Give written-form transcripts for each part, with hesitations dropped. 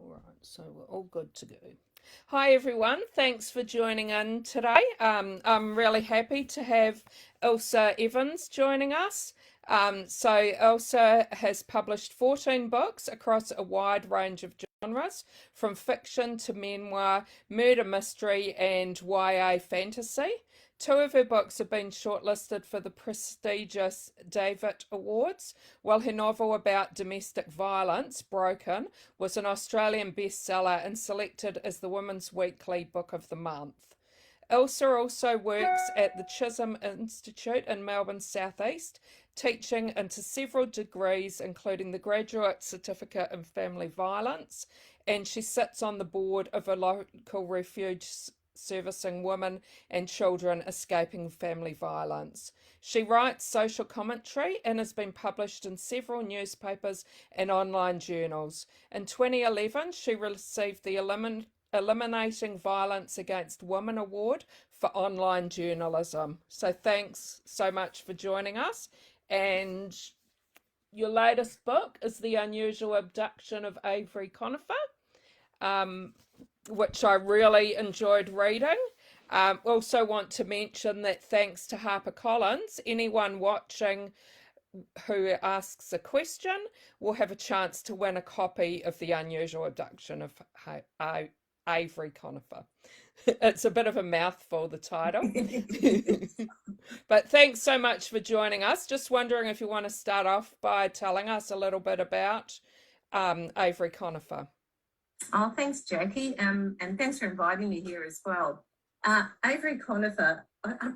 All right, so we're all good to go. Hi everyone, thanks for joining in today. I'm really happy to have Ilsa Evans joining us. So Ilsa has published 14 books across a wide range of genres, from fiction to memoir, murder mystery, and YA fantasy. Two of her books have been shortlisted for the prestigious David Awards, while her novel about domestic violence, Broken, was an Australian bestseller and selected as the Women's Weekly Book of the Month. Ilsa also works at the Chisholm Institute in Melbourne's southeast, teaching into several degrees, including the Graduate Certificate in Family Violence, and she sits on the board of a local refuge servicing women and children escaping family violence. She writes social commentary and has been published in several newspapers and online journals. In 2011, she received the Eliminating Violence Against Women Award for online journalism. So thanks so much for joining us. And your latest book is The Unusual Abduction of Avery Conifer, which I really enjoyed reading. Also want to mention that thanks to HarperCollins, anyone watching who asks a question will have a chance to win a copy of The Unusual Abduction of Avery Conifer. It's a bit of a mouthful, the title. But thanks so much for joining us. Just wondering if you want to start off by telling us a little bit about Avery Conifer. Oh, thanks, Jackie, and thanks for inviting me here as well. Avery Conifer,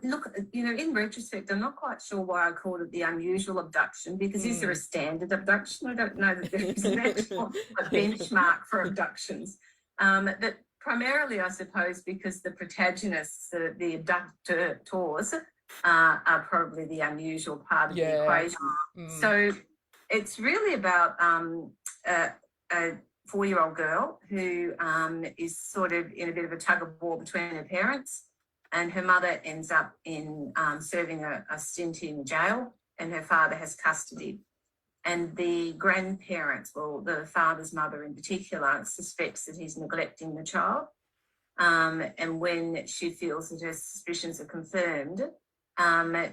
look, in retrospect, I'm not quite sure why I called it The Unusual Abduction, because is there a standard abduction? I don't know that there is an actual benchmark for abductions. But primarily, I suppose, because the protagonists, the abductors, are probably the unusual part of the equation. So it's really about a 4-year-old girl who is sort of in a bit of a tug of war between her parents, and her mother ends up in serving a stint in jail, and her father has custody. And the grandparents, well, the father's mother in particular, suspects that he's neglecting the child. And when she feels that her suspicions are confirmed,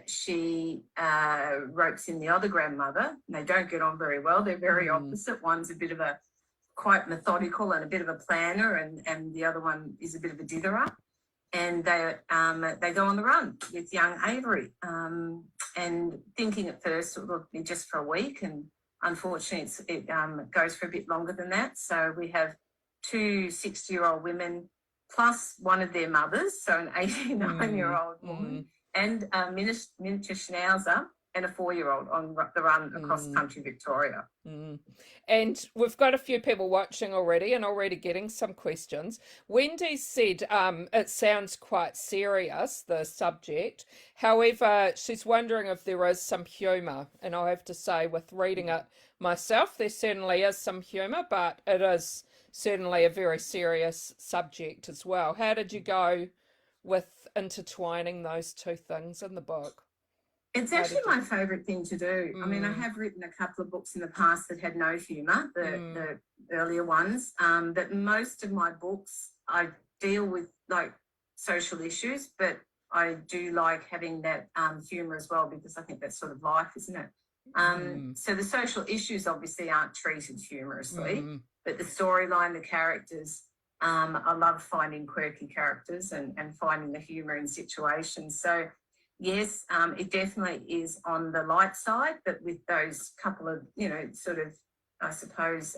she ropes in the other grandmother. And they don't get on very well. They're very opposite. One's a bit of a quite methodical and a bit of a planner, and the other one is a bit of a ditherer. And they go on the run with young Avery, and thinking at first it will be just for a week, and unfortunately it goes for a bit longer than that. So we have two 60-year-old women plus one of their mothers, so an 89-year-old woman, and a miniature schnauzer and a 4-year-old on the run across country Victoria. And we've got a few people watching already and already getting some questions. Wendy said it sounds quite serious, the subject. However, she's wondering if there is some humour. And I have to say, with reading it myself, there certainly is some humour, but it is certainly a very serious subject as well. How did you go with intertwining those two things in the book? It's actually my favourite thing to do. I mean, I have written a couple of books in the past that had no humour, the earlier ones, but most of my books, I deal with like social issues, but I do like having that humour as well, because I think that's sort of life, isn't it? So the social issues obviously aren't treated humorously, but the storyline, the characters, I love finding quirky characters and finding the humour in situations. So yes, it definitely is on the light side, but with those couple of, sort of, I suppose,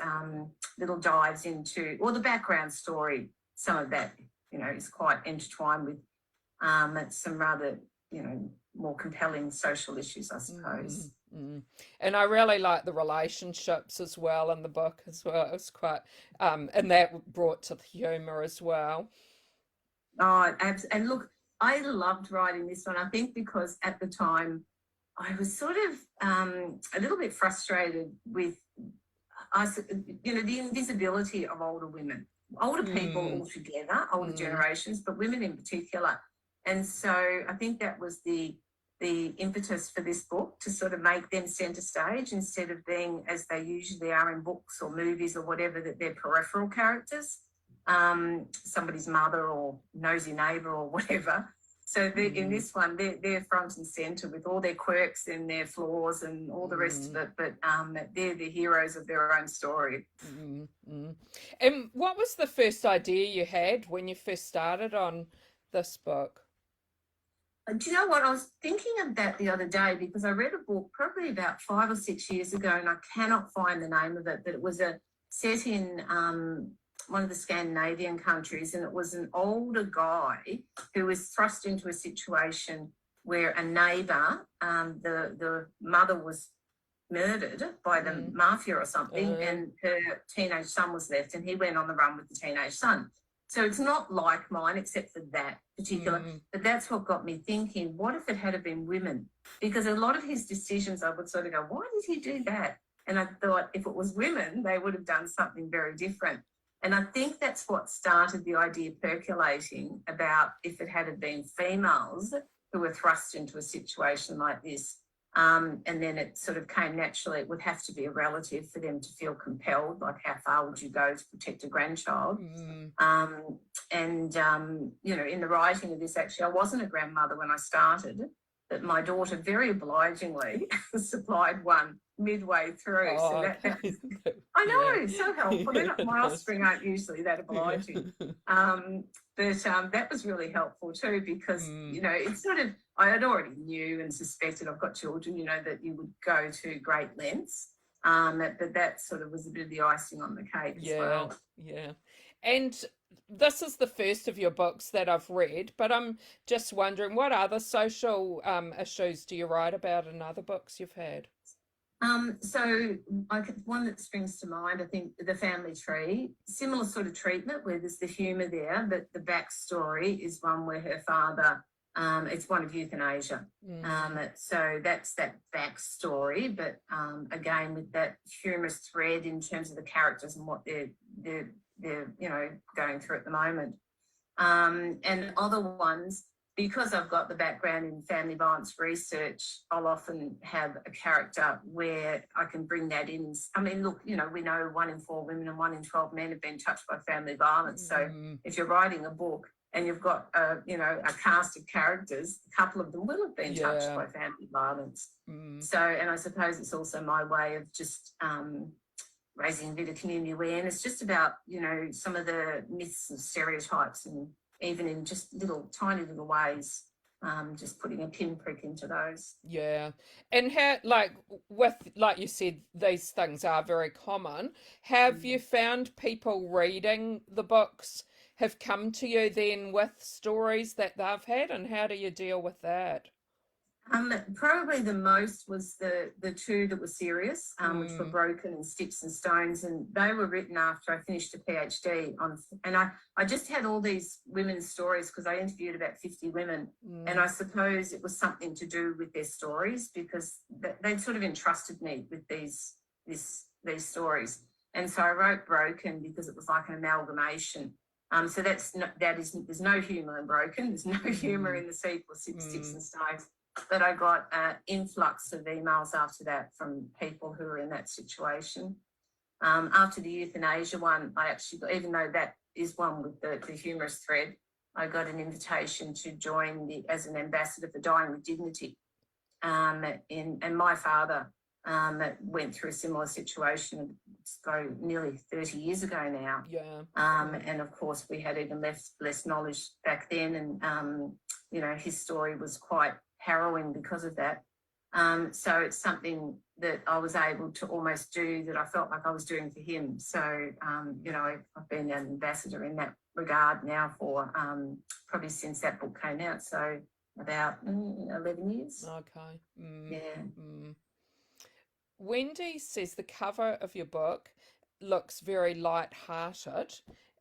little dives into, or the background story, some of that, is quite intertwined with some rather, more compelling social issues, I suppose. And I really like the relationships as well in the book as well. It was quite, and that brought to the humour as well. Oh, and look, I loved writing this one, I think, because at the time I was sort of a little bit frustrated with, the invisibility of older women, older people altogether, older generations, but women in particular. And so I think that was the the impetus for this book, to sort of make them centre stage instead of being, as they usually are in books or movies or whatever, that they're peripheral characters, somebody's mother or nosy neighbour or whatever. So in this one, they're front and centre with all their quirks and their flaws and all the rest of it, but they're the heroes of their own story. And what was the first idea you had when you first started on this book? Do you know what? I was thinking of that the other day because I read a book probably about 5 or 6 years ago, and I cannot find the name of it, but it was a set in one of the Scandinavian countries, and it was an older guy who was thrust into a situation where a neighbour, the mother was murdered by the mafia or something, and her teenage son was left, and he went on the run with the teenage son. So it's not like mine, except for that particular, but that's what got me thinking, what if it had been women? Because a lot of his decisions, I would sort of go, why did he do that? And I thought if it was women, they would have done something very different. And I think that's what started the idea percolating about if it had been females who were thrust into a situation like this. And then it sort of came naturally, it would have to be a relative for them to feel compelled, like how far would you go to protect a grandchild? You know, in the writing of this, actually, I wasn't a grandmother when I started, but my daughter very obligingly supplied one midway through. Oh, so that I know, so helpful. My offspring aren't usually that obliging. That was really helpful too, because, you know, it's sort of, I had already knew and suspected, I've got children, you know, that you would go to great lengths. But that sort of was a bit of the icing on the cake as well. Yeah. And this is the first of your books that I've read, but I'm just wondering, what other social issues do you write about in other books you've had? So one that springs to mind, I think, The Family Tree, similar sort of treatment where there's the humour there, but the backstory is one where her father, it's one of euthanasia. So that's that backstory, but again, with that humorous thread in terms of the characters and what they're you know, going through at the moment. And other ones, because I've got the background in family violence research, I'll often have a character where I can bring that in. I mean, look, you know, we know 1 in 4 women and 1 in 12 men have been touched by family violence. So if you're writing a book and you've got, you know, a cast of characters, a couple of them will have been touched by family violence. So, and I suppose it's also my way of just raising a bit of community awareness, just about, you know, some of the myths and stereotypes, and even in just tiny little ways, just putting a pinprick into those. Yeah. And how, like you said, these things are very common. Have you found people reading the books have come to you then with stories that they've had, and how do you deal with that? Probably the most was the 2 that were serious, which were Broken and Sticks and Stones, and they were written after I finished a PhD on, and I just had all these women's stories because I interviewed about 50 women, and I suppose it was something to do with their stories, because they'd sort of entrusted me with these stories, and so I wrote Broken because it was like an amalgamation. So there's no humour in Broken, there's no humour in the sequel, Sticks and Stones. But I got an influx of emails after that from people who were in that situation. After the euthanasia one, I actually, even though that is one with the humorous thread, I got an invitation to join as an ambassador for Dying with Dignity. And my father went through a similar situation nearly 30 years ago now. And of course, we had even less knowledge back then, and you know, his story was quite harrowing because of that. So it's something that I was able to almost do that I felt like I was doing for him. So, you know, I've been an ambassador in that regard now for probably since that book came out. So about 11 years. Okay. Yeah. Wendy says the cover of your book looks very light-hearted,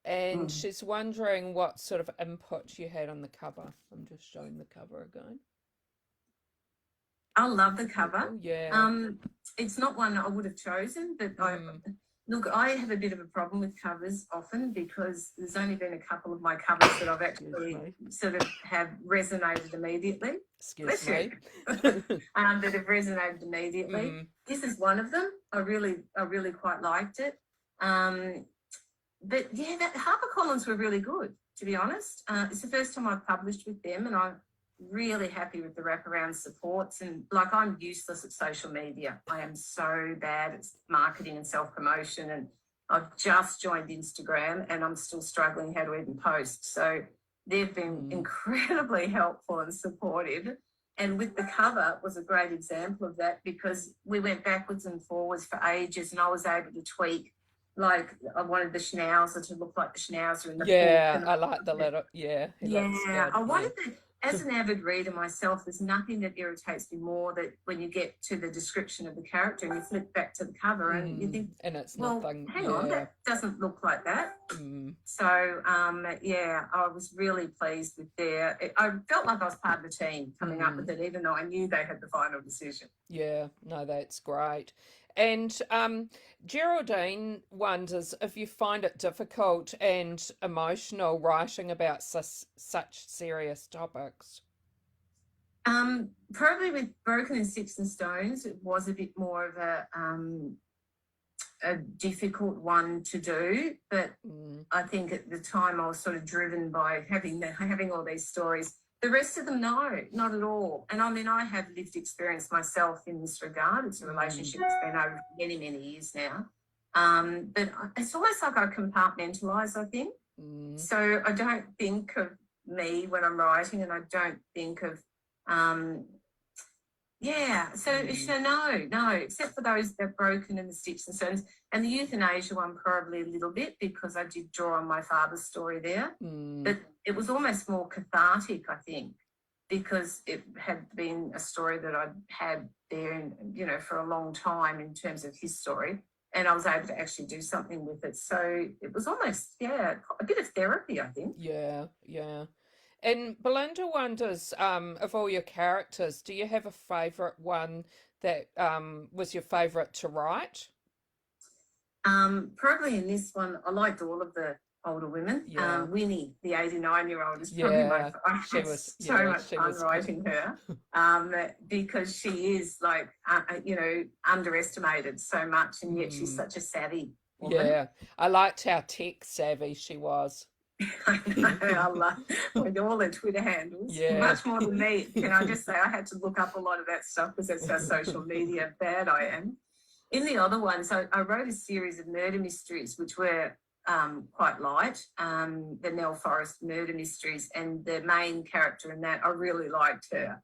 and she's wondering what sort of input you had on the cover. I'm just showing the cover again. I love the cover. Yeah. It's not one I would have chosen, but Look, I have a bit of a problem with covers often because there's only been a couple of my covers that I've actually sort of have resonated immediately. Excuse me. That have resonated immediately. This is one of them. I really quite liked it. But yeah, that HarperCollins were really good, to be honest. It's the first time I've published with them, and I'm really happy with the wraparound supports. And like, I'm useless at social media. I am so bad at marketing and self-promotion, and I've just joined Instagram and I'm still struggling how to even post. So they've been incredibly helpful and supportive. And with the cover was a great example of that, because we went backwards and forwards for ages, and I was able to tweak. Like, I wanted the schnauzer to look like the schnauzer in the book. I like the letter. I wanted the, as an avid reader myself, there's nothing that irritates me more that when you get to the description of the character and you flip back to the cover and you think, and it's well, nothing. Hang on, that doesn't look like that. So, I was really pleased with I felt like I was part of the team coming up with it, even though I knew they had the final decision. Yeah, no, that's great. And Geraldine wonders if you find it difficult and emotional writing about such serious topics. Probably with Broken and Sticks and Stones, it was a bit more of a difficult one to do, but I think at the time I was sort of driven by having all these stories. The rest of them, no, not at all. And I mean, I have lived experience myself in this regard. It's a relationship that's been over many, many years now. But it's almost like I compartmentalize, I think. So I don't think of me when I'm writing, and I don't think of, no, except for those that are Broken and the Sticks and Stones. And the euthanasia one probably a little bit, because I did draw on my father's story there. But it was almost more cathartic, I think, because it had been a story that I'd had there, for a long time in terms of his story. And I was able to actually do something with it. So it was almost, a bit of therapy, I think. Yeah. And Belinda wonders, of all your characters, do you have a favourite one that was your favourite to write? Probably in this one, I liked all of the older women. Winnie, the 89-year-old, is probably my favourite. So much fun writing her, because she is like, underestimated so much, and yet she's such a savvy woman. Yeah, I liked how tech savvy she was. I know, I love with all her Twitter handles, much more than me. Can I just say, I had to look up a lot of that stuff because that's how social media bad I am. In the other ones, I wrote a series of murder mysteries, which were quite light, the Nell Forest murder mysteries, and the main character in that, I really liked her.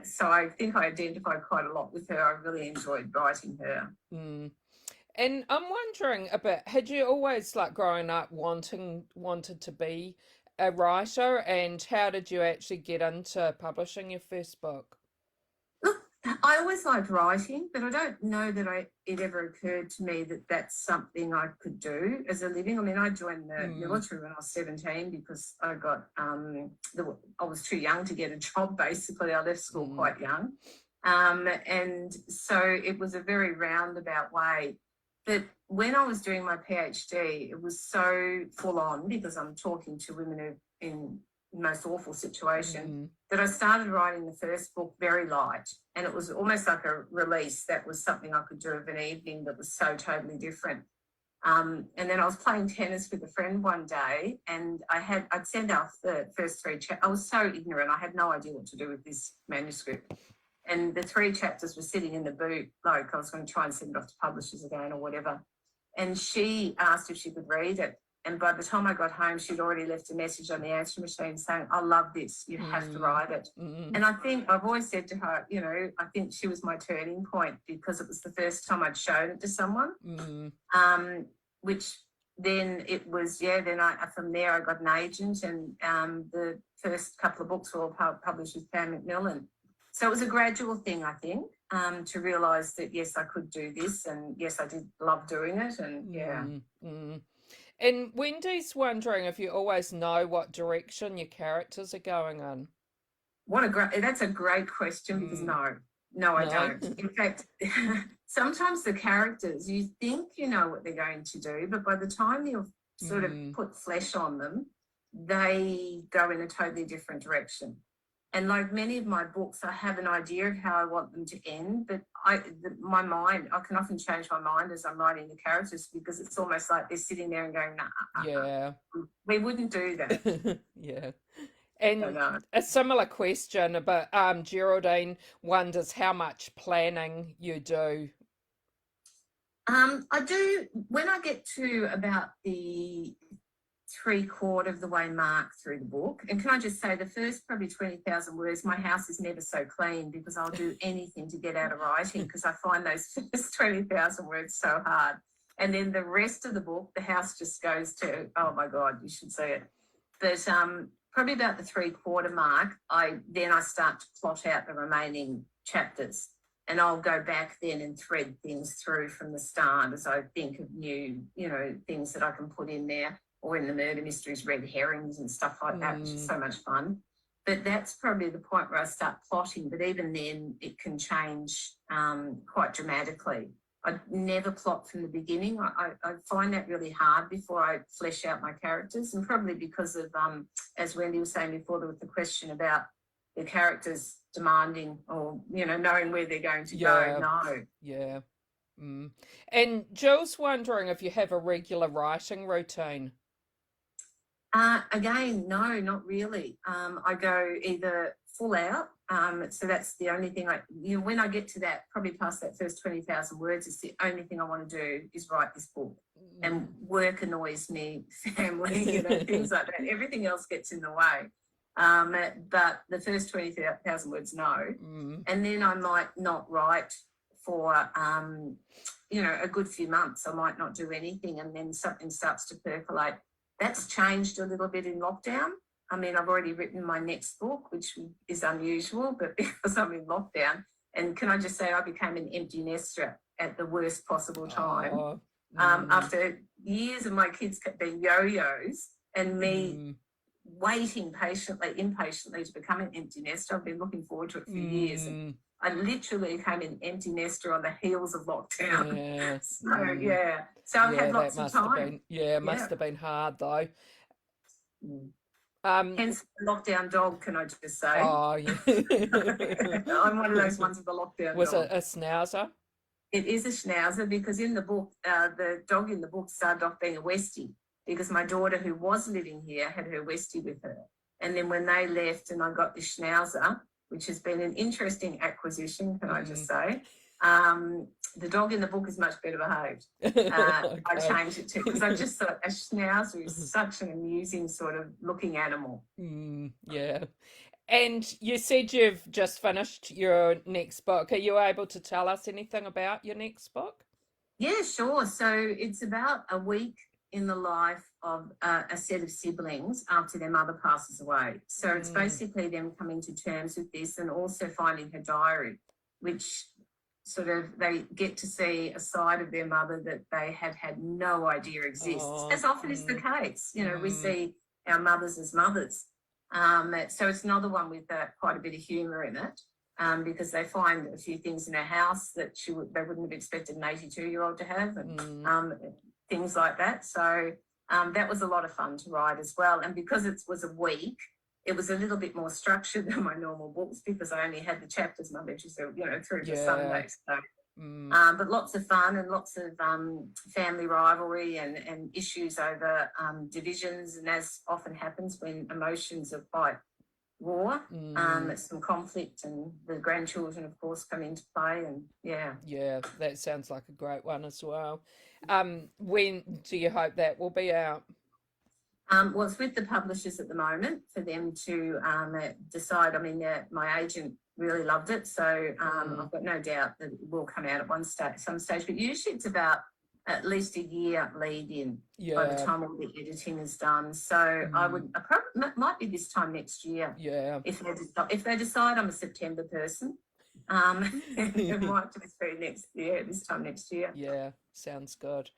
So I think I identified quite a lot with her. I really enjoyed writing her. And I'm wondering a bit, had you always, like, growing up wanted to be a writer, and how did you actually get into publishing your first book? Look, I always liked writing, but I don't know that it ever occurred to me that that's something I could do as a living. I mean, I joined the military when I was 17 because I got, I was too young to get a job, basically. I left school quite young. And so it was a very roundabout way. But when I was doing my PhD, it was so full on, because I'm talking to women who are in the most awful situation, that I started writing the first book very light. And it was almost like a release. That was something I could do of an evening that was so totally different. And then I was playing tennis with a friend one day, and I'd sent off the first 3 chapters. I was so ignorant. I had no idea what to do with this manuscript. And the 3 chapters were sitting in the boot, like I was going to try and send it off to publishers again or whatever. And she asked if she could read it. And by the time I got home, she'd already left a message on the answer machine saying, I love this, you have to write it. And I think I've always said to her, I think she was my turning point, because it was the first time I'd shown it to someone, which then it was, then from there I got an agent, and the first couple of books were all published with Pam McMillan. So it was a gradual thing, I think, to realise that, yes, I could do this, and yes, I did love doing it, and And Wendy's wondering if you always know what direction your characters are going in. That's a great question, because no. No, I No. don't. In fact, sometimes the characters, you think you know what they're going to do, but by the time you've sort of Mm, put flesh on them, they go in a totally different direction. And like many of my books, I have an idea of how I want them to end, but my mind, I can often change my mind as I'm writing the characters because it's almost like they're sitting there and going, nah, yeah. we wouldn't do that. Yeah. So And no. a similar question, but Geraldine wonders how much planning you do. I do, when I get to about the 3/4 of the way mark through the book. And can I just say, the first probably 20,000 words, my house is never so clean because I'll do anything to get out of writing because I find those first 20,000 words so hard. And then the rest of the book, the house just goes to, oh my God, you should see it. But probably about the 3/4 mark, I start to plot out the remaining chapters. And I'll go back then and thread things through from the start as I think of new, things that I can put in there, or in the murder mysteries, red herrings and stuff like that, which is so much fun. But that's probably the point where I start plotting. But even then, it can change quite dramatically. I never plot from the beginning. I find that really hard before I flesh out my characters, and probably because of, as Wendy was saying before, there was the question about the characters demanding or, knowing where they're going to Yeah. go. No. Yeah. And Jill's wondering if you have a regular writing routine. Again, no, not really. I go either full out. So that's the only thing when I get to that, probably past that first 20,000 words, it's the only thing I want to do is write this book. And work annoys me, family, things like that. Everything else gets in the way. But the first 20,000 words, no. And then I might not write for, a good few months. I might not do anything, and then something starts to percolate. That's changed a little bit in lockdown. I mean, I've already written my next book, which is unusual, but because I'm in lockdown. And can I just say, I became an empty nester at the worst possible time. After years of my kids being yo-yos and me waiting impatiently to become an empty nester. I've been looking forward to it for years. And I literally became an empty nester on the heels of lockdown. Yeah. So I've had lots of time. Must have been hard though. Hence the lockdown dog, can I just say? Oh, yeah. I'm one of those ones with a lockdown Was dog. it a schnauzer? It is a schnauzer because in the book, the dog in the book started off being a Westie because my daughter, who was living here, had her Westie with her. And then when they left and I got this schnauzer, which has been an interesting acquisition, can I just say, the dog in the book is much better behaved. Okay. I changed it to, because I just thought a schnauzer is such an amusing sort of looking animal. Yeah. And you said you've just finished your next book. Are you able to tell us anything about your next book? Yeah, sure. So it's about a week in the life of a set of siblings after their mother passes away. So it's basically them coming to terms with this and also finding her diary, which sort of they get to see a side of their mother that they had no idea exists, as often is the case. We see our mothers as mothers. So it's another one with quite a bit of humour in it. Because they find a few things in her house that they wouldn't have expected an 82-year-old to have, and things like that. So that was a lot of fun to write as well. And because it was a week, it was a little bit more structured than my normal books because I only had the chapters Monday, Tuesday, through to Sunday. So, but lots of fun and lots of family rivalry and issues over divisions, and as often happens when emotions are quite raw, some conflict, and the grandchildren, of course, come into play. And yeah, that sounds like a great one as well. When do you hope that will be out? Well, it's with the publishers at the moment for them to decide. I mean, my agent really loved it, so I've got no doubt that it will come out at some stage. But usually it's about at least a year lead in by the time all the editing is done. So it might be this time next year. Yeah. If they decide I'm a September person, it might just be this time next year. Yeah, sounds good.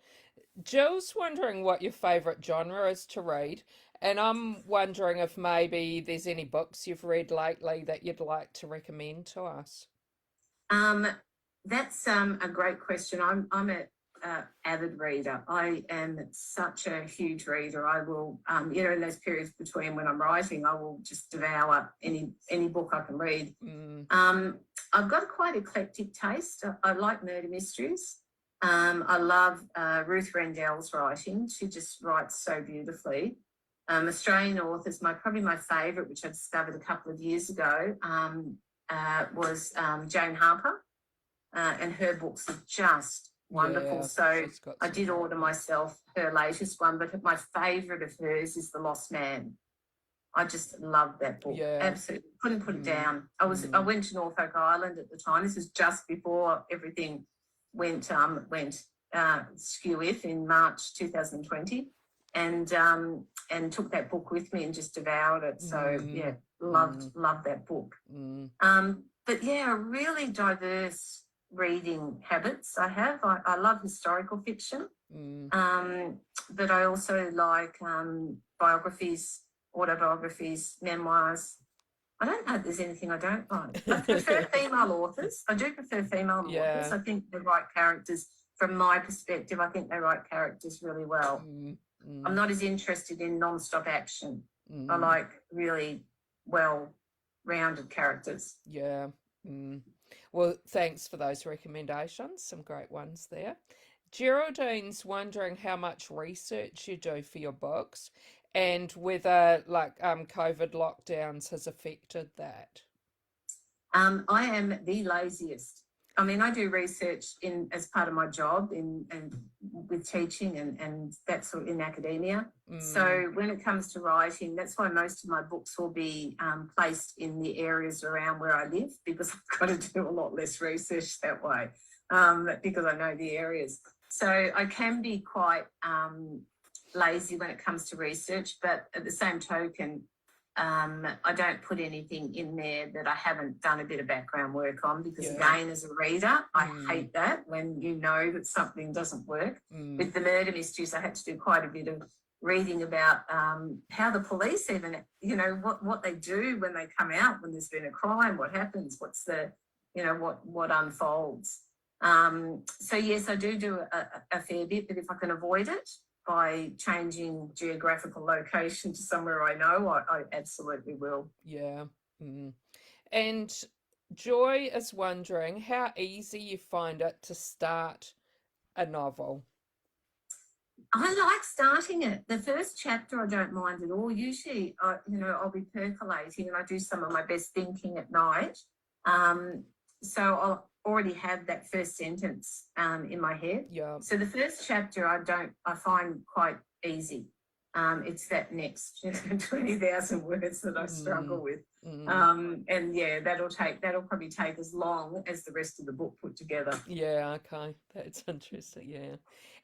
Jill's wondering what your favourite genre is to read, and I'm wondering if maybe there's any books you've read lately that you'd like to recommend to us. That's a great question. I'm a avid reader. I am such a huge reader. I will, in those periods between when I'm writing, I will just devour any book I can read. I've got a quite eclectic taste. I like murder mysteries. I love Ruth Rendell's writing. She just writes so beautifully. Australian authors, probably my favourite, which I discovered a couple of years ago, was Jane Harper. And her books are just wonderful. Yeah, so she's got I some did great order ones. myself her latest one, but my favourite of hers is The Lost Man. I just love that book. Yeah. Absolutely couldn't put it down. I went to Norfolk Island at the time. This was just before everything went skew-if in March 2020, and took that book with me and just devoured it. So yeah, loved that book. But yeah, really diverse reading habits I have. I love historical fiction, but I also like biographies, autobiographies, memoirs. I don't know if there's anything I don't like. I prefer female authors. I do prefer female authors. I think they write characters, from my perspective, I think they write characters really well. I'm not as interested in non-stop action. I like really well-rounded characters. Yeah. Well, thanks for those recommendations. Some great ones there. Geraldine's wondering how much research you do for your books and whether COVID lockdowns has affected that. I am the laziest. I mean, I do research as part of my job and with teaching and that sort in academia. So when it comes to writing, that's why most of my books will be placed in the areas around where I live, because I've got to do a lot less research that way, because I know the areas. So I can be quite lazy when it comes to research, but at the same token, I don't put anything in there that I haven't done a bit of background work on, because again, as a reader, I hate that when you know that something doesn't work. With the murder mysteries, I had to do quite a bit of reading about how the police even, what they do when they come out, when there's been a crime, what happens, what's the, what unfolds. So yes, I do a fair bit, but if I can avoid it by changing geographical location to somewhere I know, I absolutely will. Yeah. And Joy is wondering how easy you find it to start a novel. I like starting it. The first chapter I don't mind at all. Usually, I'll be percolating and I do some of my best thinking at night. So I'll already have that first sentence in my head. Yeah. So the first chapter I find quite easy. It's that next 20,000 words that I struggle with. And yeah, that'll probably take as long as the rest of the book put together. Yeah, okay. That's interesting, yeah.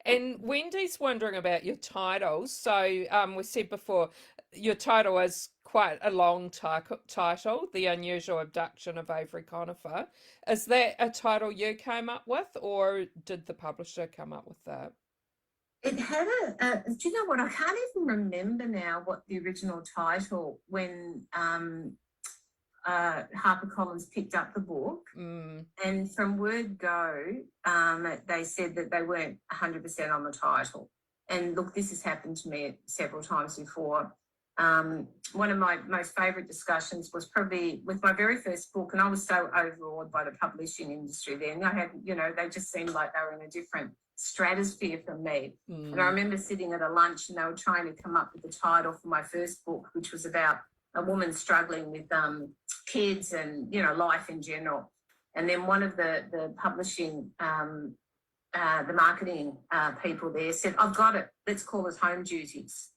And Wendy's wondering about your titles. So we said before, your title is quite a long title, The Unusual Abduction of Avery Conifer. Is that a title you came up with, or did the publisher come up with that? It had do you know what? I can't even remember now what the original title, when HarperCollins picked up the book. And from word go, they said that they weren't 100% on the title. And look, this has happened to me several times before. One of my most favourite discussions was probably with my very first book, and I was so overawed by the publishing industry then. I had, they just seemed like they were in a different stratosphere from me. And I remember sitting at a lunch and they were trying to come up with the title for my first book, which was about a woman struggling with kids and, life in general. And then one of the publishing, the marketing people there said, "I've got it. Let's call it Home Duties."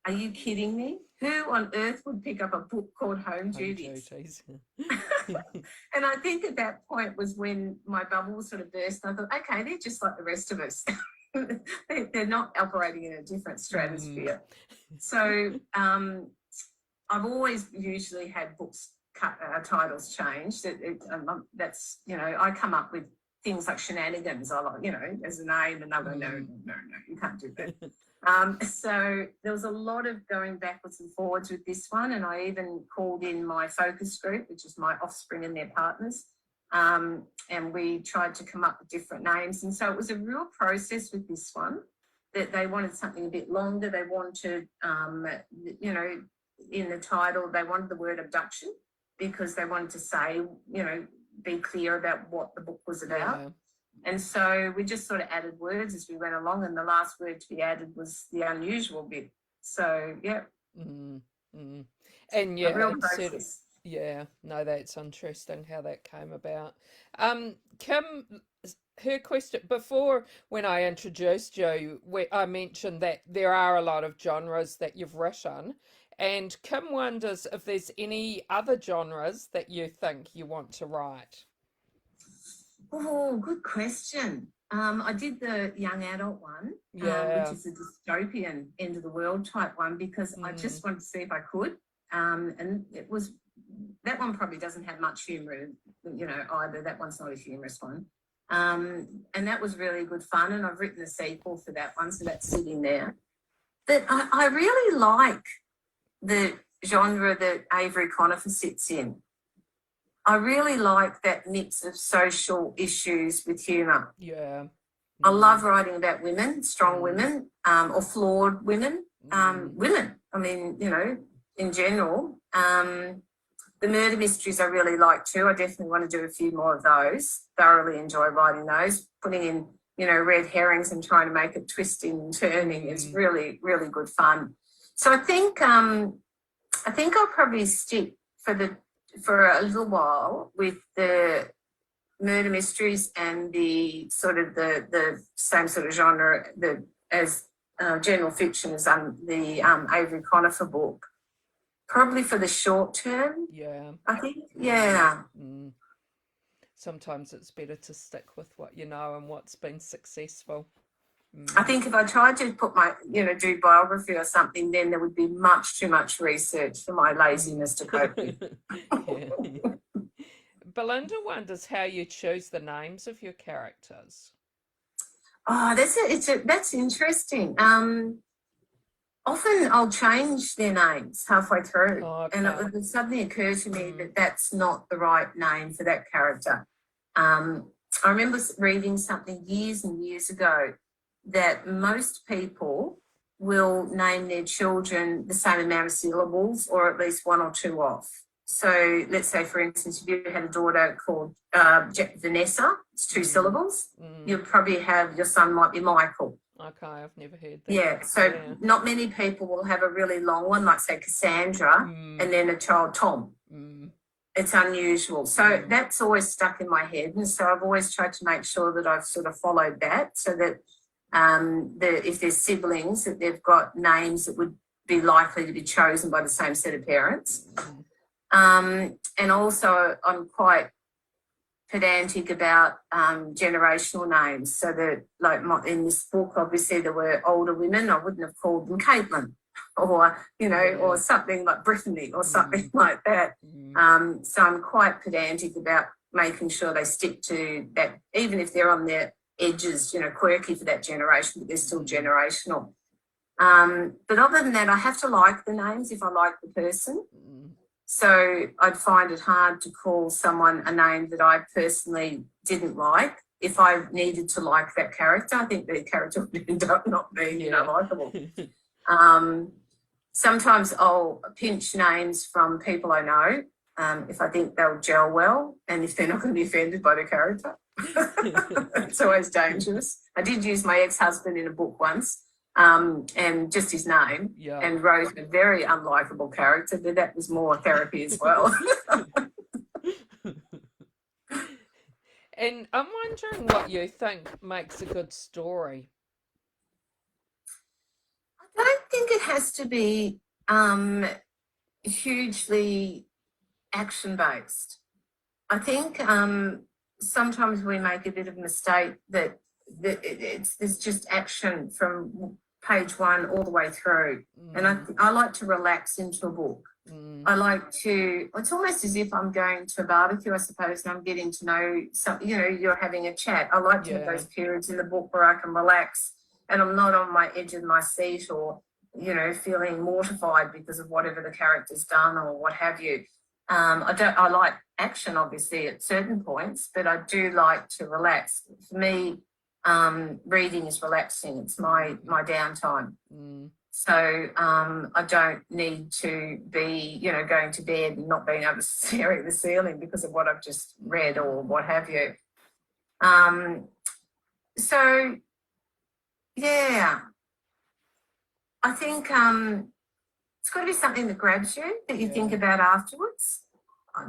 Are you kidding me? Who on earth would pick up a book called Home Duties? And I think at that point was when my bubble sort of burst. And I thought, okay, they're just like the rest of us. They're not operating in a different stratosphere. So I've always usually had books titles changed. That's, I come up with things like Shenanigans, I like, as a name, and they'll go, no, you can't do that. So there was a lot of going backwards and forwards with this one, and I even called in my focus group, which is my offspring and their partners, and we tried to come up with different names. And so it was a real process with this one, that they wanted something a bit longer. They wanted, you know, in the title, they wanted the word abduction, because they wanted to say, you know, be clear about what the book was about. Yeah. And so we just sort of added words as we went along, and the last word to be added was the unusual bit. So, yeah. Mm, mm. And A yeah, real it's sort of, process. yeah, no, that's interesting how that came about. Kim, her question before, when I introduced you, I mentioned that there are a lot of genres that you've written, and Kim wonders if there's any other genres that you think you want to write. Oh, good question. I did the young adult one, which Yeah. is a dystopian end of the world type one, because I just wanted to see if I could. And it was, that one probably doesn't have much humour, you know, either. That one's not a humorous one. And that was really good fun. And I've written a sequel for that one, so that's sitting there. But I really like the genre that Avery Conifer sits in. I really like that mix of social issues with humour. Yeah. I love writing about women, strong women, or flawed women. Women, I mean, you know, in general. The murder mysteries I really like too. I definitely want to do a few more of those. Thoroughly enjoy writing those. Putting in, you know, red herrings and trying to make it twisting and turning is really, really good fun. So I think I'll probably stick for a little while with the murder mysteries and the sort of the same sort of genre as general fiction as the Avery Conifer book. Probably for the short term. Yeah. I think. Yeah. Sometimes it's better to stick with what you know and what's been successful. I think if I tried to put my, you know, do biography or something, then there would be much too much research for my laziness to cope with. Yeah. Belinda wonders how you choose the names of your characters. Oh, that's interesting. Often I'll change their names halfway through, and it would suddenly occur to me that that's not the right name for that character. I remember reading something years and years ago that most people will name their children the same amount of syllables, or at least one or two off. So let's say, for instance, if you had a daughter called Vanessa, it's two syllables, you'll probably have, your son might be Michael. Okay, I've never heard that. Yeah, so not many people will have a really long one, like say Cassandra, and then a child Tom. It's unusual. So that's always stuck in my head. And so I've always tried to make sure that I've sort of followed that, so that if there's siblings, that they've got names that would be likely to be chosen by the same set of parents. And also I'm quite pedantic about generational names, so that, like, in this book, obviously there were older women. I wouldn't have called them Caitlin, or, you know, or something like Brittany, or something like that. So I'm quite pedantic about making sure they stick to that, even if they're on their edges, you know, quirky for that generation, but they're still generational. But other than that, I have to like the names if I like the person. So I'd find it hard to call someone a name that I personally didn't like. If I needed to like that character, I think the character would end up not being, you know, likable. Sometimes I'll pinch names from people I know, if I think they'll gel well, and if they're not going to be offended by the character. It's always dangerous. I did use my ex-husband in a book once, and just his name, and wrote a very unlikable character, but that was more therapy as well. And I'm wondering what you think makes a good story. I don't think it has to be hugely action-based. I think sometimes we make a bit of a mistake that there's just action from page one all the way through. And I like to relax into a book. I like to, it's almost as if I'm going to a barbecue, I suppose, and I'm getting to know you know, you're having a chat. I like to have those periods in the book where I can relax and I'm not on my edge of my seat, or, you know, feeling mortified because of whatever the character's done or what have you. I like action, obviously, at certain points, but I do like to relax. For me, reading is relaxing. It's my downtime. So I don't need to be, going to bed and not being able to stare at the ceiling because of what I've just read or what have you. So, yeah, I think it's got to be something that grabs you, that you think about afterwards.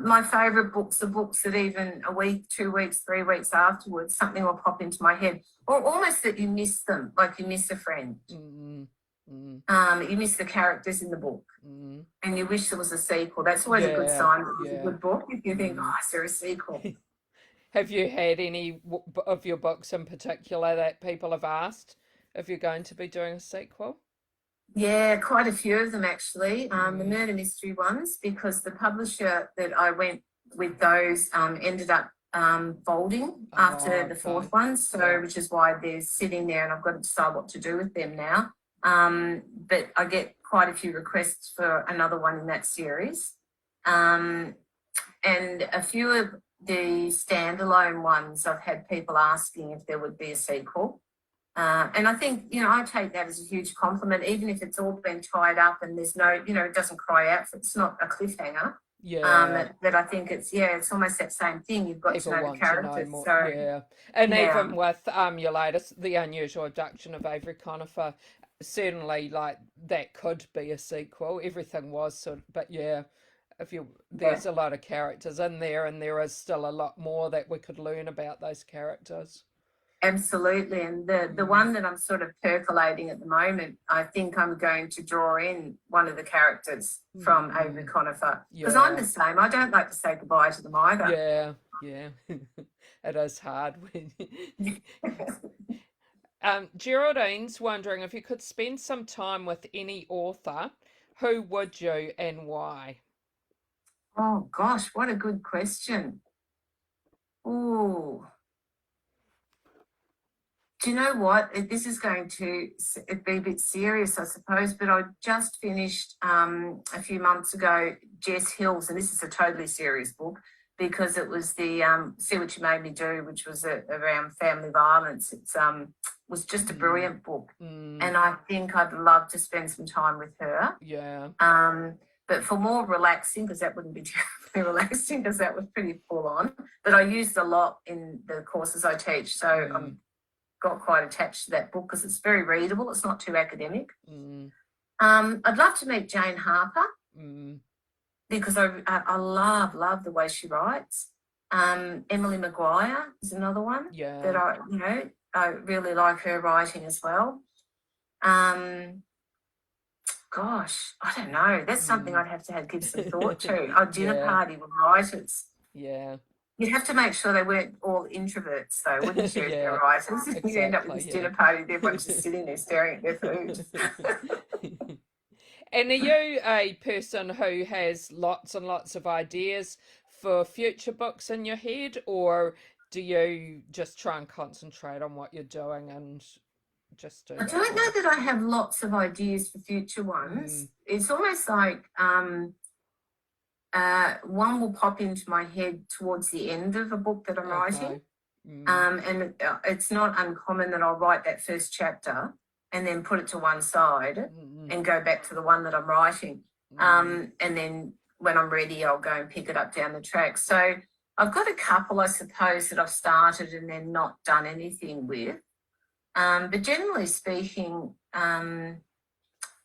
My favourite books are books that even a week, 2 weeks, 3 weeks afterwards, something will pop into my head, or almost that you miss them, like you miss a friend. You miss the characters in the book, and you wish there was a sequel. That's always a good sign that it's a good book. If you think, oh, is there a sequel? Have you had any of your books in particular that people have asked if you're going to be doing a sequel? Yeah, quite a few of them actually. The murder mystery ones, because the publisher that I went with those ended up folding after the fourth one. So, which is why they're sitting there, and I've got to decide what to do with them now. But I get quite a few requests for another one in that series, and a few of the standalone ones I've had people asking if there would be a sequel. And I think, I take that as a huge compliment, even if it's all been tied up and there's no, it doesn't cry out, it's not a cliffhanger. But I think it's almost that same thing. You've got people to know the characters. And even with your latest, The Unusual Abduction of Avery Conifer, certainly like that could be a sequel. Everything was sort of, but there's a lot of characters in there, and there is still a lot more that we could learn about those characters. Absolutely. And the one that I'm sort of percolating at the moment, I think I'm going to draw in one of the characters from Avery Conifer. Because I'm the same. I don't like to say goodbye to them either. Yeah. It is hard. Geraldine's wondering if you could spend some time with any author, who would you and why? Oh, gosh, what a good question. Ooh. Do you know what? This is going to be a bit serious, I suppose, but I just finished a few months ago Jess Hill's, and this is a totally serious book because it was the See What You Made Me Do, which was around family violence. It was just a brilliant book, and I think I'd love to spend some time with her. But for more relaxing, because that wouldn't be terribly relaxing because that was pretty full on, but I used a lot in the courses I teach, so I'm got quite attached to that book because it's very readable. It's not too academic. I'd love to meet Jane Harper because I love the way she writes. Emily Maguire is another one that I really like her writing as well. Gosh, I don't know. That's something I'd have to give some thought to. A dinner party with writers. You'd have to make sure they weren't all introverts, though, wouldn't you? They're writers. Exactly, you end up with this dinner party, everyone's just sitting there staring at their food. And are you a person who has lots and lots of ideas for future books in your head, or do you just try and concentrate on what you're doing and just do I don't know that I have lots of ideas for future ones. It's almost like one will pop into my head towards the end of a book that I'm writing. And it's not uncommon that I'll write that first chapter and then put it to one side and go back to the one that I'm writing. And then when I'm ready, I'll go and pick it up down the track. So I've got a couple, I suppose, that I've started and then not done anything with. But generally speaking,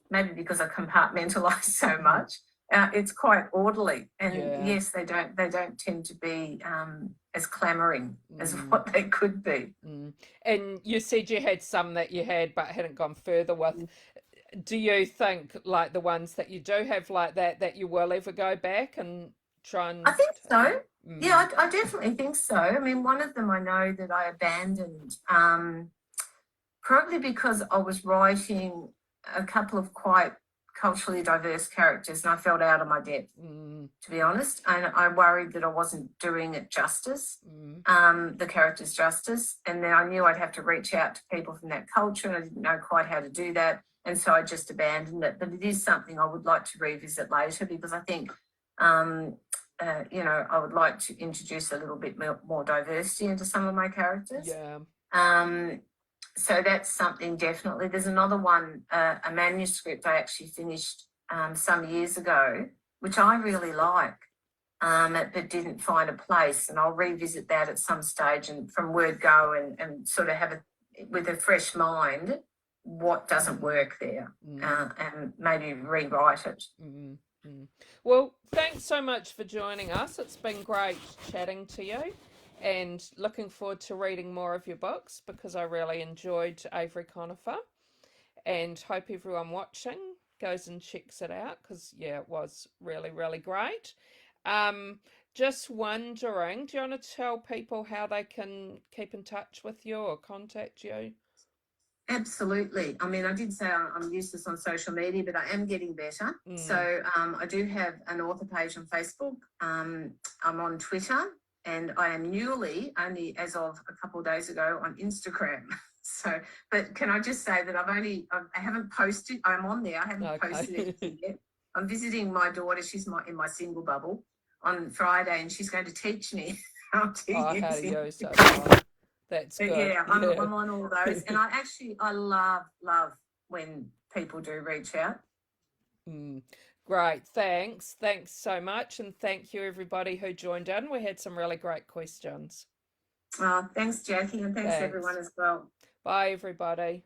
maybe because I compartmentalise so much, it's quite orderly, and yes, they don't tend to be as clamouring as what they could be. And you said you had some that you had but hadn't gone further with. Do you think, like the ones that you do have like that you will ever go back and try and? I think so. Yeah, I definitely think so. I mean, one of them I know that I abandoned, probably because I was writing a couple of quite culturally diverse characters and I felt out of my depth, to be honest, and I worried that I wasn't doing it justice, the characters justice, and then I knew I'd have to reach out to people from that culture and I didn't know quite how to do that, and so I just abandoned it. But it is something I would like to revisit later because I think you know, I would like to introduce a little bit more diversity into some of my characters. Yeah. So that's something definitely. There's another one, a manuscript I actually finished some years ago, which I really like, but didn't find a place. And I'll revisit that at some stage and from word go and sort of have with a fresh mind what doesn't work there, and maybe rewrite it. Well, thanks so much for joining us. It's been great chatting to you and looking forward to reading more of your books because I really enjoyed Avery Conifer, and hope everyone watching goes and checks it out because, yeah, it was really, really great. Just wondering, do you want to tell people how they can keep in touch with you or contact you? Absolutely. I mean, I did say I'm useless on social media, but I am getting better. So I do have an author page on Facebook. I'm on Twitter, and I am newly, only as of a couple of days ago, on Instagram. So, but can I just say that I haven't posted. I'm on there. I haven't posted anything yet. I'm visiting my daughter. She's in my single bubble on Friday, and she's going to teach me how to use it. That's good. Yeah, I'm on all those. And I love when people do reach out. Great. Thanks so much, and thank you everybody who joined in. We had some really great questions. Thanks Jackie, and thanks everyone as well. Bye everybody.